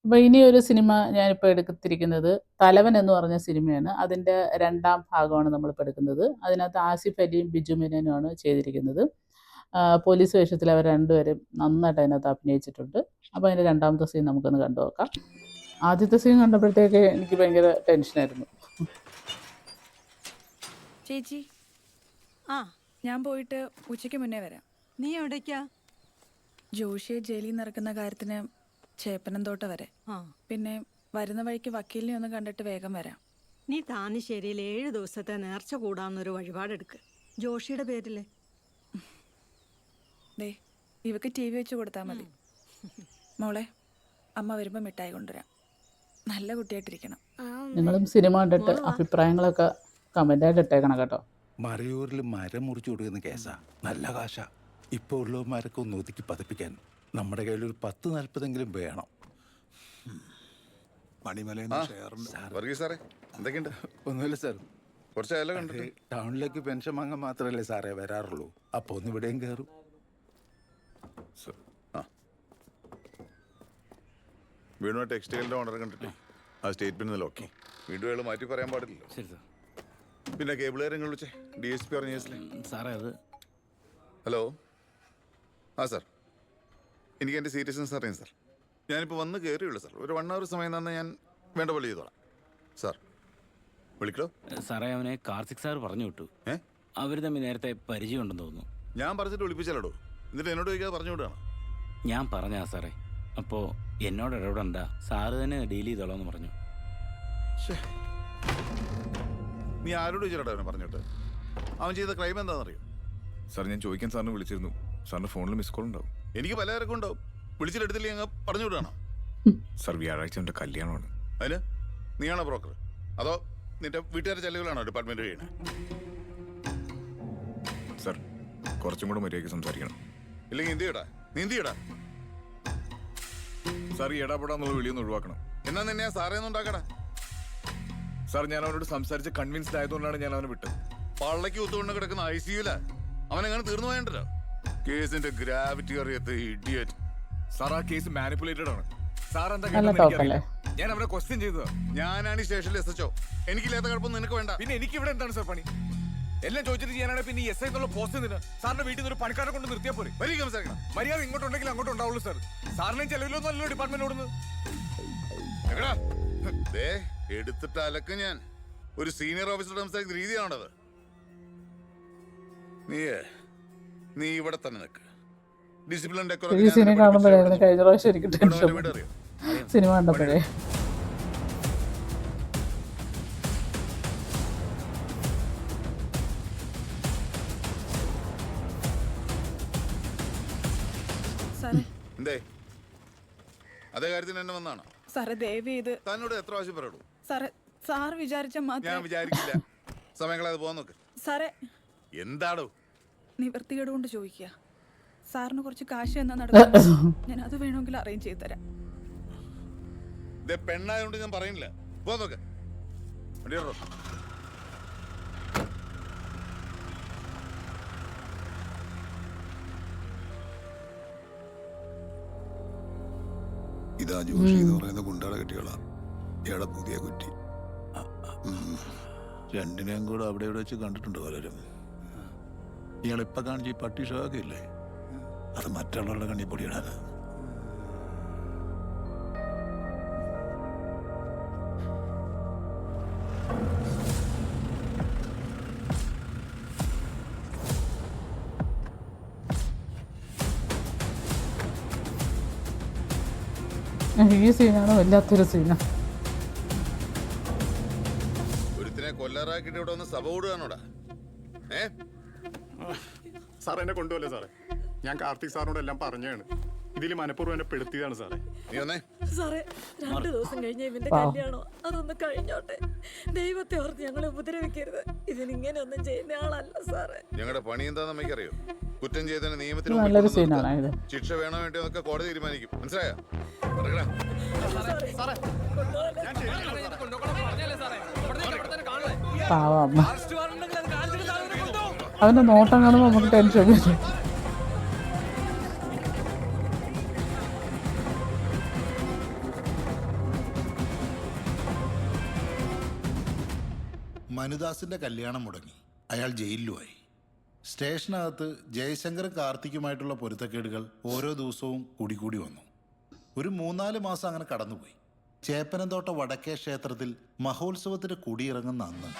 അപ്പോൾ ഇനി ഒരു സിനിമ ഞാനിപ്പോൾ എടുത്തിരിക്കുന്നത് തലവൻ എന്ന് പറഞ്ഞ സിനിമയാണ്. അതിൻ്റെ 2ാം ഭാഗമാണ് നമ്മളിപ്പോൾ എടുക്കുന്നത്. അതിനകത്ത് ആസിഫ് അലിയും ബിജു മേനോനുമാണ് ചെയ്തിരിക്കുന്നത്. പോലീസ് വേഷത്തിൽ അവർ രണ്ടുപേരും നന്നായിട്ട് അതിനകത്ത് അഭിനയിച്ചിട്ടുണ്ട്. അപ്പോൾ അതിൻ്റെ 2ാമത്തെ സീൻ നമുക്കൊന്ന് കണ്ടു നോക്കാം. ആദ്യത്തെ സീൻ കണ്ടപ്പോഴത്തേക്ക് എനിക്ക് ഭയങ്കര ടെൻഷനായിരുന്നു. ചേച്ചി, ഞാൻ പോയിട്ട് ഉച്ചയ്ക്ക് മുന്നേ വരാം. നീ എവിടേക്കാ? ജോഷിയെ ജയിലിൽ നിന്ന് ഇറക്കുന്ന കാര്യത്തിന് ചേപ്പനന്തോട്ട വരെ. പിന്നെ വരുന്ന വഴിക്ക് വക്കീലിനെ ഒന്ന് കണ്ടിട്ട് വേഗം വരാം. നീ താന്നിശ്ശേരിയിൽ 7 ദിവസത്തെ നേർച്ച കൂടാന്നൊരു വഴിപാടെടുക്ക്. ജോഷിയുടെ പേരില്. ദേ, ഇവക്ക് TV വെച്ച് കൊടുത്താൽ മതി. മോളെ, അമ്മ വരുമ്പോൾ മിഠായി കൊണ്ടുവരാം. നല്ല കുട്ടിയായിട്ടിരിക്കണം. നിങ്ങളും സിനിമ കണ്ടിട്ട് അഭിപ്രായങ്ങളൊക്കെ കമൻ്റായിട്ട് ഇട്ടേക്കണം കേട്ടോ. മറയൂരിൽ മരം മുറിച്ചു കൊടുക്കുന്ന കേസാ. നല്ല കാശാ. ഇപ്പോൾ ഉള്ളവന്മാരൊക്കെ ഒന്ന് ഒതുക്കി പതിപ്പിക്കാൻ നമ്മുടെ കയ്യിൽ ഒരു 10-40 വേണം. ഒന്നുമില്ല സാർ, കുറച്ച് ടൗണിലേക്ക് പെൻഷൻ വാങ്ങാൻ മാത്രമല്ലേ സാറേ വരാറുള്ളൂ. അപ്പോൾ ഒന്ന് ഇവിടെയും കയറും. വീണു ടെക്സ്റ്റൈലിന്റെ ഓണർ കണ്ടിട്ടേ ആ സ്റ്റേറ്റ്മെന്റ് നോക്കി. വീണ്ടുകൾ മാറ്റി പറയാൻ പാടില്ലല്ലോ. ശരി സാർ. പിന്നെ കേബിൾ കാര്യം വിളിച്ചേ. DSP പറഞ്ഞ സാറേ അത്. ഹലോ. സാർ, എനിക്ക് എൻ്റെ സീരിയസ്നെസ് അറിയാം സാർ. ഞാനിപ്പോൾ വന്ന് കയറിയുള്ളൂ സാർ. ഒരു 1 hour സമയം തന്നെ ഞാൻ വേണ്ട പോലെ ചെയ്തോളാം സാർ. വിളിക്കോ സാറേ. അവനെ കാർത്തിക് സാർ പറഞ്ഞു വിട്ടു. അവർ തമ്മിൽ നേരത്തെ പരിചയം ഉണ്ടെന്ന് തോന്നുന്നു. ഞാൻ പറഞ്ഞിട്ട് വിളിപ്പിച്ചാലോ? എന്നിട്ട് എന്നോട് ചോദിക്കാതെ പറഞ്ഞു വിടുകയാണ്. ഞാൻ പറഞ്ഞാ സാറേ. അപ്പോൾ എന്നോട് ഇടപെടണ്ട, സാറ് തന്നെ ഡീൽ ചെയ്തോളാം എന്ന് പറഞ്ഞു. നീ ആരോട് ചോദിച്ചാലോ അവനെ പറഞ്ഞിട്ട്? അവൻ ചെയ്ത ക്രൈം എന്താണെന്നറിയോ? സാർ, ഞാൻ ചോദിക്കാൻ സാറിന് വിളിച്ചിരുന്നു. സാറിന്റെ ഫോണിൽ മിസ് കോൾ ഉണ്ടാവും. എനിക്ക് പലചരക്കും ഉണ്ടാവും. വിളിച്ചിട്ടെടുത്തില്ലേ അങ്ങ് പറഞ്ഞു വിടുകയാണോ? സാർ, വ്യാഴാഴ്ച എൻ്റെ കല്യാണമാണ്. അതിന് നീയാണോ ബ്രോക്കർ? അതോ നിന്റെ വീട്ടുകാരുടെ ചെലവുകളാണോ ഡിപ്പാർട്ട്മെന്റ് ചെയ്യണേ? സാർ, കുറച്ചും കൂടെ മര്യാദയ്ക്ക് സംസാരിക്കണം. ഇല്ലെങ്കിൽ എന്ത് ചെയ്യടാ? നീ എന്ത് ചെയ്യടാ? സാർ, ഈ ഇടപെടാന്നുള്ള വിളിയൊന്ന് ഒഴിവാക്കണം. എന്നാ നിന്നെ സാറേന്ന് ഉണ്ടാക്കടാ. സാർ, ഞാൻ അവനോട് സംസാരിച്ച് കൺവിൻസ്ഡ് ആയതുകൊണ്ടാണ് ഞാൻ അവനെ വിട്ടത്. പള്ളക്ക് ഒത്തുകൊണ്ട് കിടക്കുന്ന ICU അവനെങ്ങനെ തീർന്നു പോയണ്ടല്ലോ. കേസിന്റെ ഗ്രാവിറ്റി അറിയാത്ത ഇഡിയറ്റ്. സാർ, ആ കേസ് മാനിപ്പുലേറ്റഡ് ആണ്. സാർ എന്താ ഞാൻ അവനെ ക്വസ്റ്റ്യൻ ചെയ്തതാ. ഞാനാണ് ഈ സ്റ്റേഷനിൽ SHO. എനിക്കില്ലാത്ത കുഴപ്പമൊന്നും നിനക്ക് വേണ്ട. പിന്നെ എനിക്ക് ഇവിടെ എന്താണ് സാർ പണി? എല്ലാം ചോദിച്ചിട്ട് ചെയ്യാനാണ് പിന്നെ ഈ SI എന്നുള്ള പോസ്റ്റ് നിന്ന് സാറിന്റെ വീട്ടിൽ നിന്ന് ഒരു പണിക്കാരെ കൊണ്ട് നിർത്തിയാൽ പോരെ? വലിയ സംസാരിക്കണം. മര്യാദ ഇങ്ങോട്ടുണ്ടെങ്കിൽ അങ്ങോട്ട് ഉണ്ടാവുള്ളൂ സാർ. സാറിനെയും ചെലവിലൊന്നും അല്ലല്ലോ ഡിപ്പാർട്ട്മെന്റ് ഓടുന്നത്. എടുത്തിട്ട് അലക്ക് ഞാൻ. ഒരു സീനിയർ ഓഫീസറുടെ സംസാരിക്കുന്ന രീതിയാണത്. നീ ഇവിടെ തന്നെ നിൽക്ക്. ഡിസിപ്ലിൻ സിനിമ കാണുമ്പോഴായിരുന്നു കഴിഞ്ഞ പ്രാവശ്യം എനിക്ക് ടെൻഷൻ. സിനിമ കണ്ടപ്പോഴേ എന്തേ അതേ കാര്യത്തിന് എന്നെ വന്നാണോ? സാറേ, ദയവ് ചെയ്ത്. തന്നോട് എത്ര പ്രാവശ്യം പറയൂ? സാറേ, സാർ വിചാരിച്ച ഞാൻ വിചാരിക്കില്ല. സമയങ്ങളത് പോകാൻ നോക്ക്. സാറേ, എന്താടോ നിവൃത്തികേട് കൊണ്ട് ചോദിക്കുക. സാറിന് കുറച്ച് കാശ് എന്നാ നടക്കും. ഞാൻ അത് വേണമെങ്കിൽ അറേഞ്ച് ചെയ്ത് തരാം. പെണ്ണായതുകൊണ്ട് ഞാൻ പറയുന്നില്ല. പോകാൻ നോക്ക്. ഇതാ ജോഷി എന്ന് പറയുന്ന ഗുണ്ടകളെ കെട്ടിയോളാം. ഇയാളെ പുതിയ കുറ്റി. രണ്ടിനെയും കൂടെ അവിടെ ഇവിടെ വെച്ച് കണ്ടിട്ടുണ്ട് പലരും. ഇയാളിപ്പോ കാണിച്ച ഈ പട്ടി ഷോക്കെ ഇല്ലേ, അത് മറ്റുള്ളവരുടെ കണ്ണി പൊടിയിടാനാ. ഈ സീനാണ് വല്ലാത്തൊരു സീനാ. ഒരുത്തിനെ കൊല്ലാറാക്കിട്ട് ഇവിടെ ഒന്ന് സഭ കൂടുകയാണോടാ? സാർ, എന്നെ കൊണ്ടുപോലേ സാറേ. ഞാൻ കാർത്തിക് സാറിനോട് എല്ലാം പറഞ്ഞാണ്. ഇതിൽ മനഃപൂർവ്വം എന്നെ പെടുത്തിയതാണ് സാറേ. നീ വന്നേ. സാറേ, 2 ദിവസം കഴിഞ്ഞ ഇവന്റെ കല്യാണോ, അതൊന്ന് കഴിഞ്ഞോട്ടെ. ദൈവത്തെ ഓർത്ത് ഞങ്ങളെ ഉപദ്രവിക്കരുത്. ഇതിനിങ്ങനെ ഒന്നും ചെയ്യുന്ന ആളല്ല സാറേ. ഞങ്ങളുടെ പണി എന്താന്ന് നമുക്കറിയോ? കുറ്റം ചെയ്തതിന് നിയമത്തിന് നല്ലൊരു സീനാണ് ഇത്. ശിക്ഷ വേണോ വേണ്ടോ എന്നൊക്കെ കോടതി തീരുമാനിക്കും. മനസ്സിലായോ? പാവം അവന്റെ നോട്ടം കാണുമ്പോൾ നമുക്ക് ടെൻഷൻ വരും. മനുദാസിന്റെ കല്യാണം മുടങ്ങി. അയാൾ ജയിലിലുമായി. സ്റ്റേഷനകത്ത് ജയശങ്കർ കാർത്തിക്കുമായിട്ടുള്ള പൊരുത്തക്കേടുകൾ ഓരോ ദിവസവും കൂടി വന്നു. ഒരു 3-4 മാസം അങ്ങനെ കടന്നുപോയി. ചേപ്പനന്തോട്ട വടക്കേ ക്ഷേത്രത്തിൽ മഹോത്സവത്തിന് കുടിയിറങ്ങുന്ന അന്ന്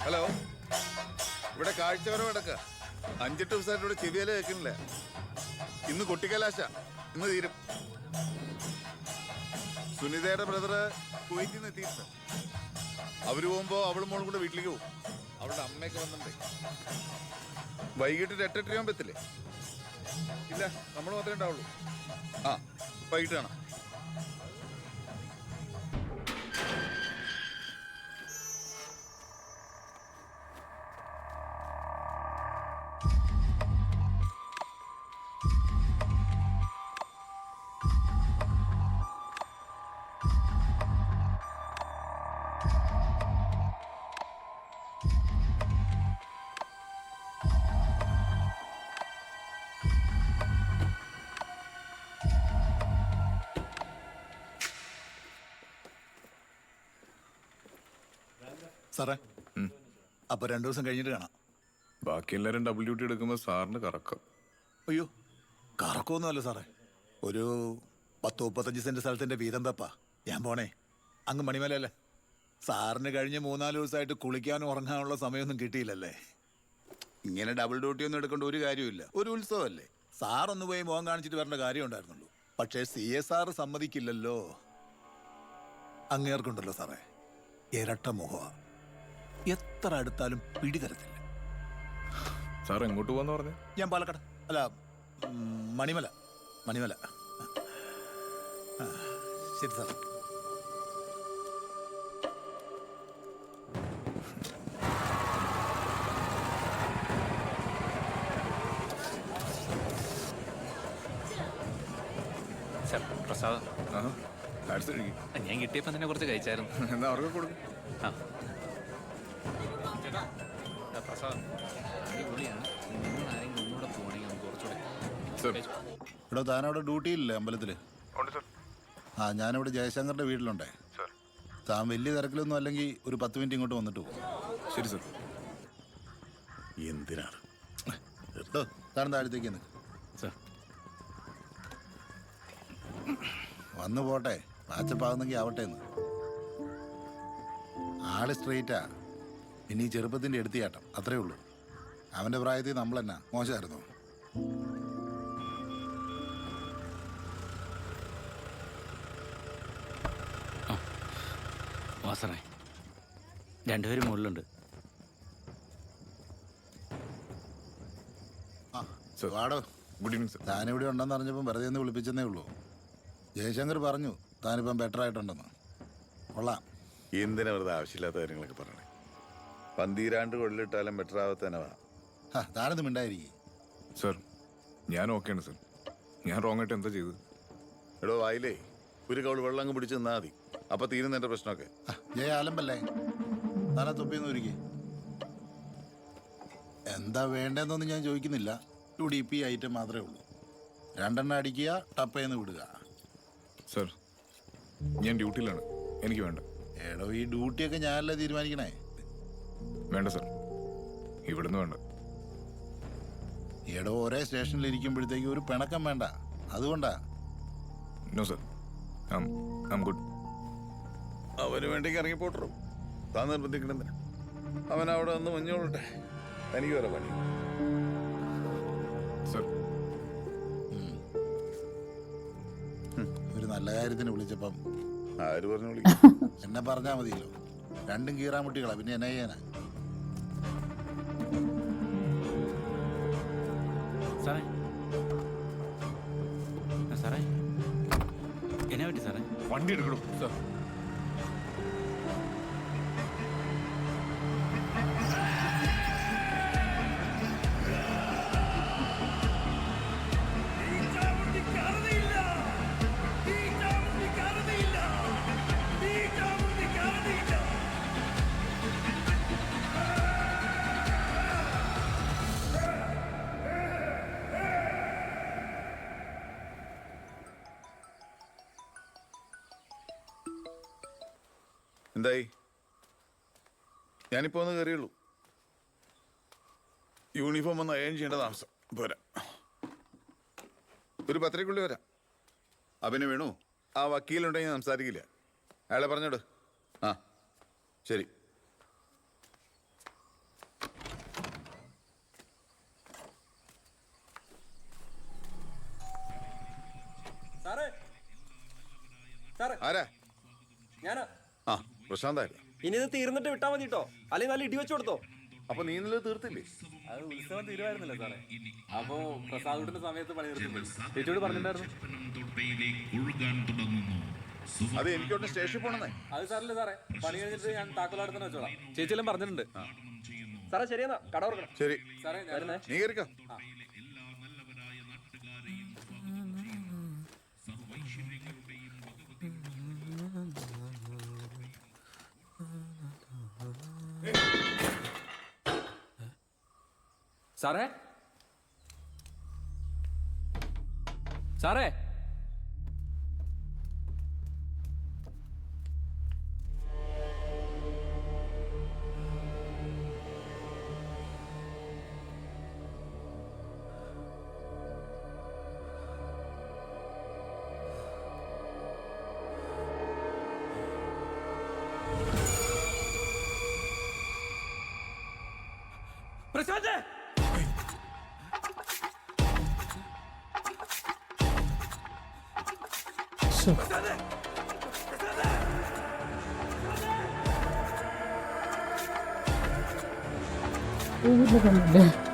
ഹലോ, ഇവിടെ കാഴ്ചവരവ് കിടക്കുക. 5-8 ദിവസമായിട്ട് ഇവിടെ ചെവിയാലെ കേൾക്കുന്നില്ല. ഇന്ന് കൊട്ടിക്കലാശ, ഇന്ന് തീരും. സുനിതയുടെ ബ്രദറ് കുവൈറ്റിൽ നിന്ന് എത്തിയിട്ടുണ്ട്. അവര് പോകുമ്പോ അവളും മോളും കൂടെ വീട്ടിലേക്ക് പോകും. അവളുടെ അമ്മയൊക്കെ വന്നിട്ടുണ്ട്. വൈകിട്ട് 8-8 ആകുമ്പോൾ എത്തില്ലേ? ഇല്ല, നമ്മൾ മാത്രമേ ഉണ്ടാവുള്ളൂ. ആ, വൈകിട്ട് കാണാം. സാറേ, അപ്പൊ 2 ദിവസം കഴിഞ്ഞിട്ട് കാണാം. ബാക്കി എല്ലാവരും ഡബിൾ ഡ്യൂട്ടി എടുക്കുമ്പോൾ സാറിന് കറക്കം. അയ്യോ, കറക്കമൊന്നുമല്ല സാറേ. ഒരു 10-35 സെന്റ് സ്ഥലത്തിന്റെ വീതം വെപ്പാ. ഞാൻ പോണേ അങ്ങ് മണിമലല്ലേ. സാറിന് കഴിഞ്ഞ 3-4 ദിവസമായിട്ട് കുളിക്കാനും ഉറങ്ങാനുള്ള സമയമൊന്നും കിട്ടിയില്ലല്ലേ. ഇങ്ങനെ ഡബിൾ ഡ്യൂട്ടി ഒന്നും എടുക്കേണ്ട ഒരു കാര്യമില്ല. ഒരു ഉത്സവമല്ലേ. സാറൊന്ന് പോയി മുഖം കാണിച്ചിട്ട് വരേണ്ട കാര്യം ഉണ്ടായിരുന്നുള്ളൂ. പക്ഷേ CSR സമ്മതിക്കില്ലല്ലോ. അങ്ങേർക്കുണ്ടല്ലോ സാറേ, ഇരട്ട മുഖമാ. എത്ര അടുത്താലും പിടിതരത്തില്ല. സാർ എങ്ങോട്ട് പോകാന്ന് പറഞ്ഞു? ഞാൻ പാലക്കാട്, അല്ല മണിമല. ശരി സാർ. പ്രസാദം, കാഴ്ച കഴുകി. ഞാൻ കിട്ടിയപ്പോൾ തന്നെ കുറച്ച് കഴിച്ചായിരുന്നു. എന്നാ അവർക്ക് കൊടുക്കും. ആ പ്രസാദം, അടിപൊളിയാണ്. ആരെങ്കിലും ഒന്നുകൂടെ പോകണമെങ്കിൽ നമുക്ക് കുറച്ചുകൂടെ. ഇവിടെ താനവിടെ ഡ്യൂട്ടിയില്ലേ അമ്പലത്തിൽ? ആ, ഞാനിവിടെ ജയശങ്കറിന്റെ വീട്ടിലുണ്ടേ. താൻ വലിയ തിരക്കിലൊന്നും അല്ലെങ്കിൽ ഒരു 10 മിനിറ്റ് ഇങ്ങോട്ട് വന്നിട്ട് പോകും. ശരി സാർ. എന്തിനാണ് താൻ താഴത്തേക്ക് നിൽക്ക്. സാർ വന്നു പോട്ടെ, പാച്ചപ്പാകുന്നെങ്കിൽ ആവട്ടെ എന്ന്. ആള് സ്ട്രെയിറ്റാ. പിന്നെ ഈ ചെറുപ്പത്തിൻ്റെ എടുത്തിയാട്ടം അത്രേ ഉള്ളൂ. അവൻ്റെ പ്രായത്തിൽ നമ്മൾ തന്നെ മോശമായിരുന്നു. വാസറേ, 2 പേര് മുകളിലുണ്ട്. ആ വാടോ. Good evening sir. താനിവിടെ ഉണ്ടെന്ന് അറിഞ്ഞപ്പം വെറുതെ ഒന്ന് വിളിപ്പിച്ചെന്നേ ഉള്ളൂ. ജയശങ്കർ പറഞ്ഞു താനിപ്പം ബെറ്റർ ആയിട്ടുണ്ടെന്ന്. കൊള്ളാം. എന്തിനാ വെറുതെ ആവശ്യമില്ലാത്ത കാര്യങ്ങളൊക്കെ പറയണേ? 12 കൊള്ളിട്ടാലും ബെറ്റർ ആവത്തേനവാ. താനത് മിണ്ടായിരിക്കും. സാർ, ഞാൻ ഓക്കെയാണ് സാർ. ഞാൻ റോങ് ആയിട്ട് എന്താ ചെയ്തത്? എടോ വായിലേ ഒരു കൗൾ വെള്ളം അങ്ങ് പിടിച്ച് നിന്നാ മതി. അപ്പൊ തീരുന്ന എന്റെ പ്രശ്നമൊക്കെ. ജയ ആലമ്പല്ലേ, താനാ തൊപ്പിയൊന്നും ഒരുക്കി. എന്താ വേണ്ടതെന്നൊന്നും ഞാൻ ചോദിക്കുന്നില്ല. UDP ഐറ്റം മാത്രമേ ഉള്ളൂ. 2 എണ്ണം അടിക്കുക, ടപ്പയെന്ന് വിടുക. സാർ, ഞാൻ ഡ്യൂട്ടിയിലാണ്. എനിക്ക് വേണ്ട. എടോ, ഈ ഡ്യൂട്ടിയൊക്കെ ഞാനല്ലേ തീരുമാനിക്കണേ. വേണ്ട സാർ, ഇവിടുന്ന് വേണ്ട. എടോ, ഒരേ സ്റ്റേഷനിൽ ഇരിക്കുമ്പോഴത്തേക്ക് ഒരു പിണക്കം വേണ്ട. അതുകൊണ്ടാ. No sir, I am good. അവന് വേണ്ടിക്ക് ഇറങ്ങിപ്പോട്ടു. താൻ നിർബന്ധിക്കണെന്തിനാ? അവൻ അവിടെ വന്ന് മഞ്ഞോളട്ടെ. എനിക്ക് വേറെ പണി. സാർ, ഒരു നല്ല കാര്യത്തിന് വിളിച്ചപ്പം ആര് പറഞ്ഞു വിളിക്കും? എന്നെ പറഞ്ഞാൽ മതിയല്ലോ. 2 കീറാമുട്ടികളാ, പിന്നെ എന്നെ ചെയ്യാനാ. സാറേ, സാറേ, എന്നെ പറ്റി സാറേ? വണ്ടി എടുക്കണം സാർ. എന്തായി? ഞാനിപ്പോൾ ഒന്ന് കയറിയുള്ളൂ. യൂണിഫോം ഒന്ന് അയൺ ചെയ്യേണ്ട താമസം. പോരാ, ഒരു 10:30 വരാം. പിന്നെ വേണു, ആ വക്കീലുണ്ടെങ്കിൽ സംസാരിക്കില്ല. അയാളെ പറഞ്ഞോട്. ആ ശരി. ആരാ? ഞാനാ. ആ, പ്രശാന്തായിരുന്നു. ഇനി ഇത് തീർന്നിട്ട് വിട്ടാ മതി കേട്ടോ, അല്ലെങ്കിൽ നല്ല ഇടി വെച്ചു കൊടുത്തോ. അപ്പൊ നീ ഇന്നലെ തീർത്തില്ലേ? അത് ഉത്സവം തീരുമായിരുന്നല്ലോ സാറേ. അപ്പോ പ്രസാദൂട്ടിന്റെ സമയത്ത് പണി തീർത്തില്ല. ചേച്ചിയോട് പറഞ്ഞിട്ടുണ്ടായിരുന്നു. അത് എനിക്കോട്ട് സ്റ്റേഷനിൽ പോണെന്നേ. അത് സാറില്ല സാറേ, പണി കഴിഞ്ഞിട്ട് ഞാൻ താക്കോലാട് തന്നെ വെച്ചോളാം. ചേച്ചിയെല്ലാം പറഞ്ഞിട്ടുണ്ട്. സാറേ ശരിയെന്നാ, കട തുറക്കണം. ശരി, സാറേ ഞാൻ നീ കയറിക്കോ. സാറേ, സാറേ, പ്രശാന്തേ, ഊരിലൊന്നുമില്ല.